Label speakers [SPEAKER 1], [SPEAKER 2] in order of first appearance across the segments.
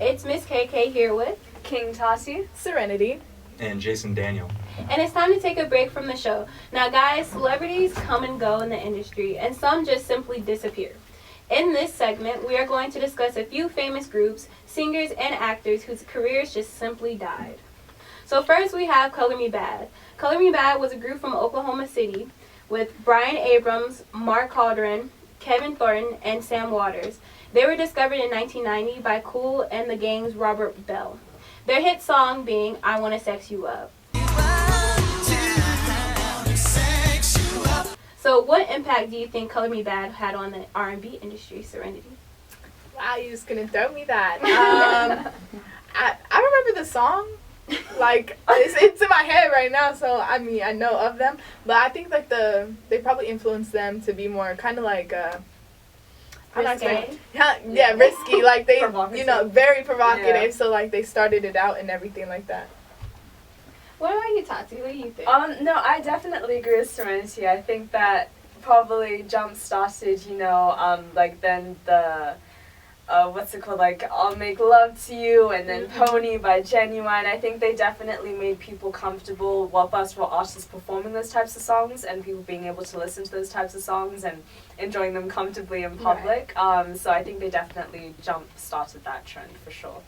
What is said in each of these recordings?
[SPEAKER 1] It's Miss KK here with
[SPEAKER 2] King Tasi,
[SPEAKER 3] Serenity,
[SPEAKER 4] and Jason Daniel.
[SPEAKER 1] and it's time to take a break from the show. Now guys, celebrities come and go in the industry and some just simply disappear. In this segment, we are going to discuss a few famous groups, singers, and actors whose careers just simply died. So first we have Color Me Badd. Color Me Badd was a group from Oklahoma City with Brian Abrams, Mark Calderon, Kevin Thornton, and Sam Waters. They were discovered in 1990 by Kool and the Gang's Robert Bell. Their hit song being I Wanna Sex You Up. So what impact do you think Color Me Badd had on the R&B industry, Serenity?
[SPEAKER 3] Wow, you just gonna throw me that. I remember the song. Like, it's in my head right now, so I mean, I know of them. But I think, like, they probably influenced them to be more kind of like,
[SPEAKER 1] Risque?
[SPEAKER 3] yeah, risky. Like, they,
[SPEAKER 2] Provocative.
[SPEAKER 3] very provocative.
[SPEAKER 2] Yeah.
[SPEAKER 3] So, like, they started it out and everything like that.
[SPEAKER 1] What about you, Tati? What do you think?
[SPEAKER 2] No, I definitely agree with Serenity. I think that probably jump-started, like then the, what's it called, like I'll Make Love to You and then Pony by Genuine. I think they definitely made people comfortable, well, first of all, artists performing those types of songs and people being able to listen to those types of songs and enjoying them comfortably in public. So I think they definitely jump-started that trend for sure.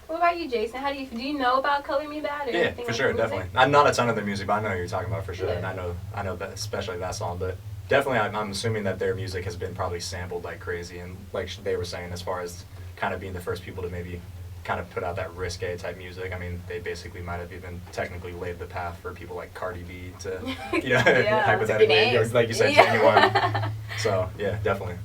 [SPEAKER 1] What about you, Jason? Do you know about Color Me Badd? Or
[SPEAKER 4] Yeah,
[SPEAKER 1] anything
[SPEAKER 4] for
[SPEAKER 1] like
[SPEAKER 4] sure,
[SPEAKER 1] the music?
[SPEAKER 4] definitely. I'm not a ton of their music, but I know what you're talking about for sure,
[SPEAKER 1] Yeah.
[SPEAKER 4] and I know that, especially that song. But definitely, I'm assuming that their music has been probably sampled like crazy, and like they were saying, as far as kind of being the first people to maybe kind of put out that risque type music. I mean, they basically might have even technically laid the path for people like Cardi B to, hypothetically, like you said, Genuine. So yeah, definitely.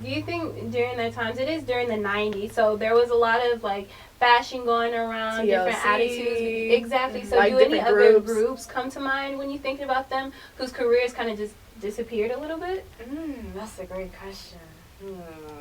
[SPEAKER 1] Do you think during their times, it is during the 90s, so there was a lot of like fashion going around, different
[SPEAKER 3] TLC.
[SPEAKER 1] attitudes. Exactly. So
[SPEAKER 3] Like
[SPEAKER 1] do any
[SPEAKER 3] different
[SPEAKER 1] other
[SPEAKER 3] groups.
[SPEAKER 1] groups come to mind when you think about them whose careers kind of just disappeared a little bit?
[SPEAKER 2] That's a great question.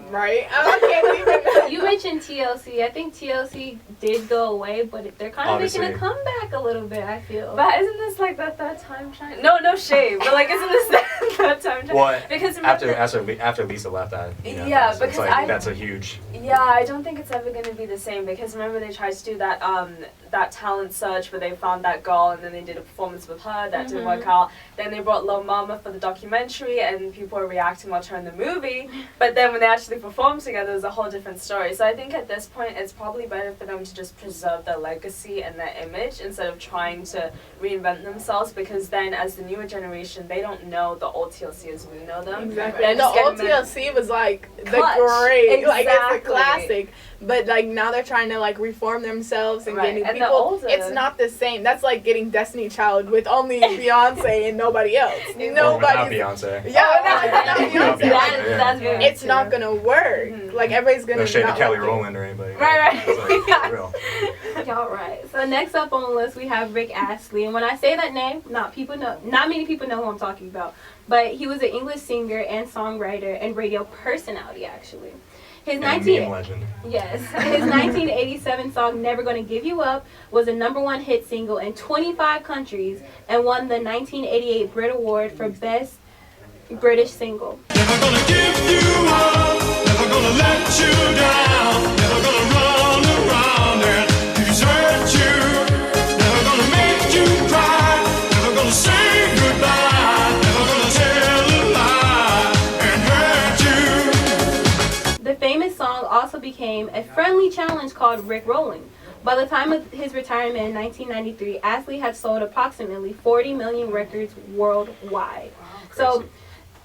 [SPEAKER 3] Right? I can't even.
[SPEAKER 1] You mentioned TLC. I think TLC did go away, but they're kind of making a
[SPEAKER 4] Obviously.
[SPEAKER 1] comeback a little bit, I feel.
[SPEAKER 2] But isn't this like the third time trying? No shade, but like isn't this the third time trying?
[SPEAKER 4] Well,
[SPEAKER 2] Because remember
[SPEAKER 4] after Lisa left that,
[SPEAKER 2] Yeah,
[SPEAKER 4] it's
[SPEAKER 2] because
[SPEAKER 4] like that's a huge.
[SPEAKER 2] Yeah, I don't think it's ever going to be the same because remember they tried to do that talent search where they found that girl and then they did a performance with her that didn't work out. Then they brought Lil Mama for the documentary and people were reacting watching her in the movie. But then when they actually performed together, it was a whole different story. So I think at this point it's probably better for them to just preserve their legacy and their image instead of trying to reinvent themselves because then as the newer generation, they don't know the old TLC as we know them.
[SPEAKER 3] Exactly.
[SPEAKER 2] They're
[SPEAKER 3] And the
[SPEAKER 2] just
[SPEAKER 3] old
[SPEAKER 2] getting
[SPEAKER 3] TLC was like the
[SPEAKER 2] Clutch.
[SPEAKER 3] great, like it's
[SPEAKER 2] Exactly.
[SPEAKER 3] a classic. But like now they're trying to like reform themselves and
[SPEAKER 2] Right.
[SPEAKER 3] getting
[SPEAKER 2] And the
[SPEAKER 3] people.
[SPEAKER 2] older-
[SPEAKER 3] It's not the same. That's like getting Destiny Child with only Beyonce and nobody else.
[SPEAKER 4] Or without
[SPEAKER 3] Nobody's.
[SPEAKER 4] Beyonce.
[SPEAKER 3] Yeah, without
[SPEAKER 4] Without
[SPEAKER 3] Beyonce.
[SPEAKER 4] Beyonce.
[SPEAKER 2] That's very
[SPEAKER 3] It's
[SPEAKER 2] true.
[SPEAKER 3] not gonna work. Like everybody's gonna.
[SPEAKER 4] No shade to
[SPEAKER 3] not
[SPEAKER 4] Kelly
[SPEAKER 3] like it.
[SPEAKER 4] Rowland or anybody.
[SPEAKER 2] Right.
[SPEAKER 4] It's like, for real.
[SPEAKER 1] Y'all right. So next up on the list we have Rick Astley, and when I say that name, not many people know who I'm talking about. But he was an English singer and songwriter and radio personality actually. His
[SPEAKER 4] And a
[SPEAKER 1] 19
[SPEAKER 4] meme legend.
[SPEAKER 1] Yes, his 1987 song "Never Gonna Give You Up" was a #1 hit single in 25 countries and won the 1988 Brit Award for Best British Single.
[SPEAKER 5] Never gonna give you up, never gonna let you down, never gonna run around and desert you, never gonna make you cry, never gonna say goodbye, never gonna tell a lie and hurt you.
[SPEAKER 1] The famous song also became a friendly challenge called Rick Rolling. By the time of his retirement in 1993, Astley had sold approximately 40 million records worldwide. So,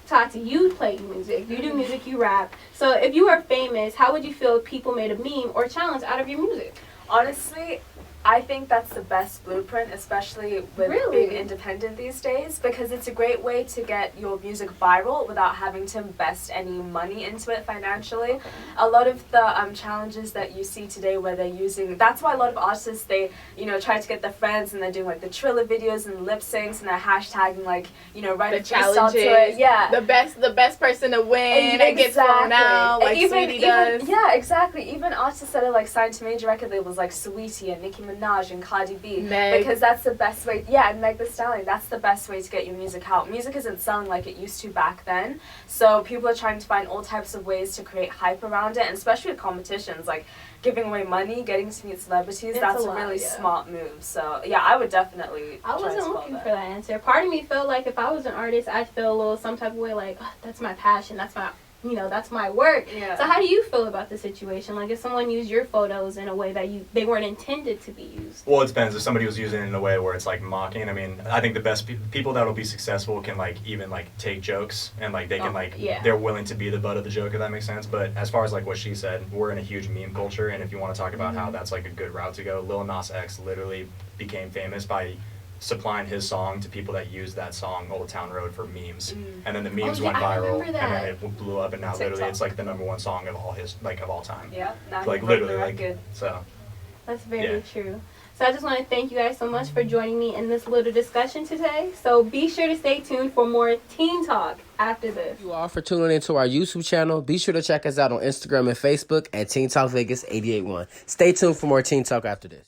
[SPEAKER 1] Tati, you play music, you do music, you rap. So if you were famous, how would you feel if people made a meme or challenge out of your music?
[SPEAKER 2] Honestly, I think that's the best blueprint, especially with
[SPEAKER 1] Really?
[SPEAKER 2] being independent these days, because it's a great way to get your music viral without having to invest any money into it financially. A lot of the challenges that you see today where they're using, that's why a lot of artists, they, try to get their friends and they're doing like the Triller videos and lip syncs and they're hashtagging like, write
[SPEAKER 3] The
[SPEAKER 2] a freestyle
[SPEAKER 3] challenges.
[SPEAKER 2] to it. Yeah.
[SPEAKER 3] The best person to win and gets thrown out like Sweetie does.
[SPEAKER 2] Yeah, exactly. Even artists that are like signed to major record labels like Sweetie and Nicki Minaj and Cardi B.
[SPEAKER 3] Meg.
[SPEAKER 2] Because that's the best way. Yeah, and Meg Thee Stallion. That's the best way to get your music out. Music isn't selling like it used to back then. So people are trying to find all types of ways to create hype around it, and especially with competitions like giving away money, getting to meet celebrities.
[SPEAKER 1] It's
[SPEAKER 2] That's
[SPEAKER 1] a
[SPEAKER 2] a
[SPEAKER 1] lot,
[SPEAKER 2] really
[SPEAKER 1] yeah.
[SPEAKER 2] smart move. So yeah, I would definitely.
[SPEAKER 1] I
[SPEAKER 2] try to
[SPEAKER 1] wasn't
[SPEAKER 2] follow
[SPEAKER 1] looking for that answer. Part of me felt like if I was an artist, I'd feel a little some type of way like, oh, that's my passion, that's my, that's my work.
[SPEAKER 2] Yeah.
[SPEAKER 1] So how do you feel about the situation? Like if someone used your photos in a way that they weren't intended to be used?
[SPEAKER 4] Well, it depends. If somebody was using it in a way where it's like mocking, I mean, I think the best people that'll be successful can like even like take jokes and like they can like
[SPEAKER 1] yeah.
[SPEAKER 4] they're willing to be the butt of the joke, if that makes sense. But as far as like what she said, we're in a huge meme culture, and if you want to talk about how that's like a good route to go, Lil Nas X literally became famous by supplying his song to people that used that song Old Town Road for memes, and then the memes
[SPEAKER 1] Oh,
[SPEAKER 4] went
[SPEAKER 1] yeah, I
[SPEAKER 4] viral,
[SPEAKER 1] remember
[SPEAKER 4] and
[SPEAKER 1] that.
[SPEAKER 4] then it blew up, and now literally
[SPEAKER 2] TikTok.
[SPEAKER 4] it's like the #1 song of all time.
[SPEAKER 2] Yeah. Now
[SPEAKER 4] Like
[SPEAKER 2] he broke the
[SPEAKER 4] literally, like
[SPEAKER 2] record.
[SPEAKER 4] so.
[SPEAKER 1] That's very
[SPEAKER 4] Yeah.
[SPEAKER 1] true. So I just want to thank you guys so much for joining me in this little discussion today. So be sure to stay tuned for more Teen Talk after this.
[SPEAKER 6] Thank you all for tuning into our YouTube channel. Be sure to check us out on Instagram and Facebook at Teen Talk Vegas 881. Stay tuned for more Teen Talk after this.